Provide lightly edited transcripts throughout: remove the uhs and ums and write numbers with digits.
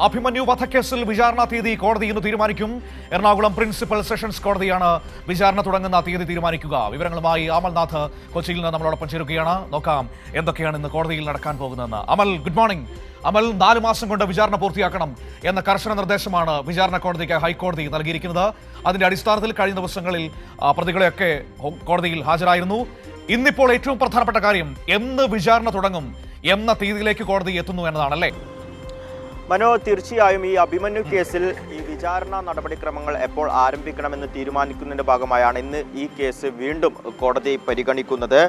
അഭിമന്യു വധക്കേസിൽ വിചാരണ തീയതി കോടതി ഇന്ന് തീരുമാനിക്കും. എറണാകുളം പ്രിൻസിപ്പൽ സെഷൻസ് കോടതിയാണ് വിചാരണ തുടങ്ങുന്ന തീയതി തീരുമാനിക്കുക. വിവരങ്ങളുമായി അമൽനാഥ് കൊച്ചിയിൽ നിന്ന് നമ്മളോടൊപ്പം ചേരുകയാണ്. നോക്കാം എന്തൊക്കെയാണ് ഇന്ന് കോടതിയിൽ നടക്കാൻ പോകുന്നതെന്ന്. അമൽ, ഗുഡ് മോർണിംഗ്. അമൽ, 4 മാസം കൊണ്ട് വിചാരണ പൂർത്തിയാക്കണം എന്ന കർശന നിർദ്ദേശമാണ് വിചാരണ കോടതിക്ക് ഹൈക്കോടതി നൽകിയിരിക്കുന്നത്. അതിന്റെ അടിസ്ഥാനത്തിൽ കഴിഞ്ഞ ദിവസങ്ങളിൽ പ്രതികളെയൊക്കെ കോടതിയിൽ ഹാജരായിരുന്നു. ഇന്നിപ്പോൾ ഏറ്റവും പ്രധാനപ്പെട്ട കാര്യം എന്ന് വിചാരണ തുടങ്ങും എന്ന തീയതിയിലേക്ക് കോടതി എത്തുന്നു എന്നതാണല്ലേ? മനോ, തീർച്ചയായും ഈ അഭിമന്യു കേസിൽ ഈ വിചാരണ നടപടിക്രമങ്ങൾ എപ്പോൾ ആരംഭിക്കണമെന്ന് തീരുമാനിക്കുന്നതിൻ്റെ ഭാഗമായാണ് ഇന്ന് ഈ കേസ് വീണ്ടും കോടതി പരിഗണിക്കുന്നത്.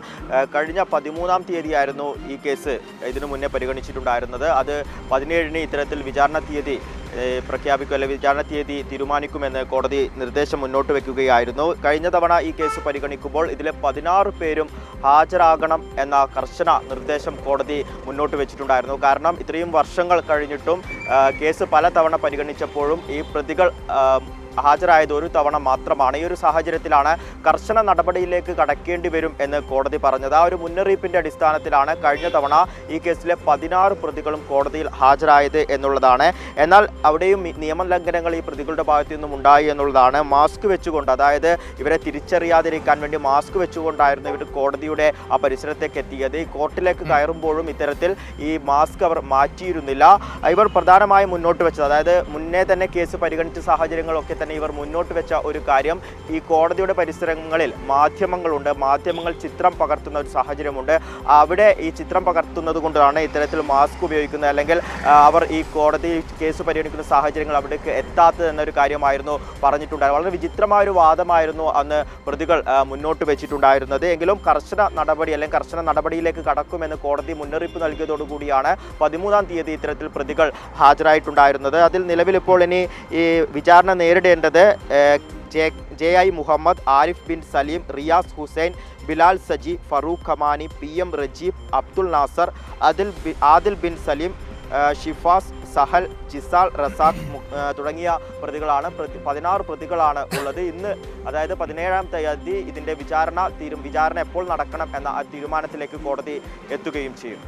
കഴിഞ്ഞ 13-ാം തീയതിയായിരുന്നു ഈ കേസ് ഇതിനു മുന്നേ പരിഗണിച്ചിട്ടുണ്ടായിരുന്നത്. അത് 17-ന് ഇത്തരത്തിൽ വിചാരണ തീയതി പ്രഖ്യാപിക്കുക അല്ലെങ്കിൽ വിചാരണ തീയതി തീരുമാനിക്കുമെന്ന് കോടതി നിർദ്ദേശം മുന്നോട്ട് വയ്ക്കുകയായിരുന്നു. കഴിഞ്ഞ തവണ ഈ കേസ് പരിഗണിക്കുമ്പോൾ ഇതിലെ 16 പേരും ഹാജരാകണം എന്ന കർശന നിർദ്ദേശം കോടതി മുന്നോട്ട് വെച്ചിട്ടുണ്ടായിരുന്നു. കാരണം ഇത്രയും വർഷങ്ങൾ കഴിഞ്ഞിട്ടും കേസ് പലതവണ പരിഗണിച്ചപ്പോഴും ഈ പ്രതികൾ ഹാജരായത് ഒരു തവണ മാത്രമാണ്. ഈ ഒരു സാഹചര്യത്തിലാണ് കർശന നടപടിയിലേക്ക് കടക്കേണ്ടി വരും എന്ന് കോടതി പറഞ്ഞത്. ആ ഒരു മുന്നറിയിപ്പിന്റെ അടിസ്ഥാനത്തിലാണ് കഴിഞ്ഞ തവണ ഈ കേസിലെ 16 പ്രതികളും കോടതിയിൽ ഹാജരായത് എന്നുള്ളതാണ്. എന്നാൽ അവിടെയും നിയമലംഘനങ്ങൾ ഈ പ്രതികളുടെ ഭാഗത്തു നിന്നും ഉണ്ടായി എന്നുള്ളതാണ്. മാസ്ക് വെച്ചുകൊണ്ട്, അതായത് ഇവരെ തിരിച്ചറിയാതിരിക്കാൻ വേണ്ടി മാസ്ക് വെച്ചുകൊണ്ടായിരുന്നു ഇവർ കോടതിയുടെ ആ പരിസരത്തേക്ക് എത്തിയത്. ഈ കോർട്ടിലേക്ക് കയറുമ്പോഴും ഇത്തരത്തിൽ ഈ മാസ്ക് അവർ മാറ്റിയിരുന്നില്ല. ഇവർ പ്രധാനമായും മുന്നോട്ട് വെച്ചത്, അതായത് മുന്നേ തന്നെ കേസ് പരിഗണിച്ച സാഹചര്യങ്ങളൊക്കെ തന്നെ ഇവർ മുന്നോട്ട് വെച്ച ഒരു കാര്യം, ഈ കോടതിയുടെ പരിസരങ്ങളിൽ മാധ്യമങ്ങളുണ്ട്, മാധ്യമങ്ങൾ ചിത്രം പകർത്തുന്ന ഒരു സാഹചര്യമുണ്ട്. അവിടെ ഈ ചിത്രം പകർത്തുന്നത് കൊണ്ടാണ് ഇത്തരത്തിൽ മാസ്ക് ഉപയോഗിക്കുന്നത്, അല്ലെങ്കിൽ അവർ ഈ കോടതി കേസ് പരിഗണിക്കുന്ന സാഹചര്യങ്ങൾ അവിടേക്ക് എത്താത്തത് എന്നൊരു കാര്യമായിരുന്നു പറഞ്ഞിട്ടുണ്ടായത്. വളരെ വിചിത്രമായ ഒരു വാദമായിരുന്നു അന്ന് പ്രതികൾ മുന്നോട്ട് വെച്ചിട്ടുണ്ടായിരുന്നത്. എങ്കിലും കർശന നടപടി അല്ലെങ്കിൽ കർശന നടപടിയിലേക്ക് കടക്കുമെന്ന് കോടതി മുന്നറിയിപ്പ് നൽകിയതോടുകൂടിയാണ് 13-ാം തീയതി ഇത്തരത്തിൽ പ്രതികൾ ഹാജരായിട്ടുണ്ടായിരുന്നത്. അതിൽ നിലവിൽ ഇപ്പോൾ ഇനി ഈ വിചാരണ നേരിടേണ്ടത് ജെ.ഐ. മുഹമ്മദ്, ആരിഫ് ബിൻ സലീം, റിയാസ് ഹുസൈൻ, ബിലാൽ സജി, ഫറൂഖ് ഖമാനി, PM റജീബ്, അബ്ദുൽ നാസർ, ആദിൽ ബിൻ സലീം, ഷിഫാസ്, സഹൽ, ജിസാൽ, റസാഖ് തുടങ്ങിയ പ്രതികളാണ്. 16 പ്രതികളാണ് ഉള്ളത്. ഇന്ന്, അതായത് 17-ാം തീയതി ഇതിൻ്റെ വിചാരണ എപ്പോൾ നടക്കണം എന്ന തീരുമാനത്തിലേക്ക് കോടതി എത്തുകയും ചെയ്യും.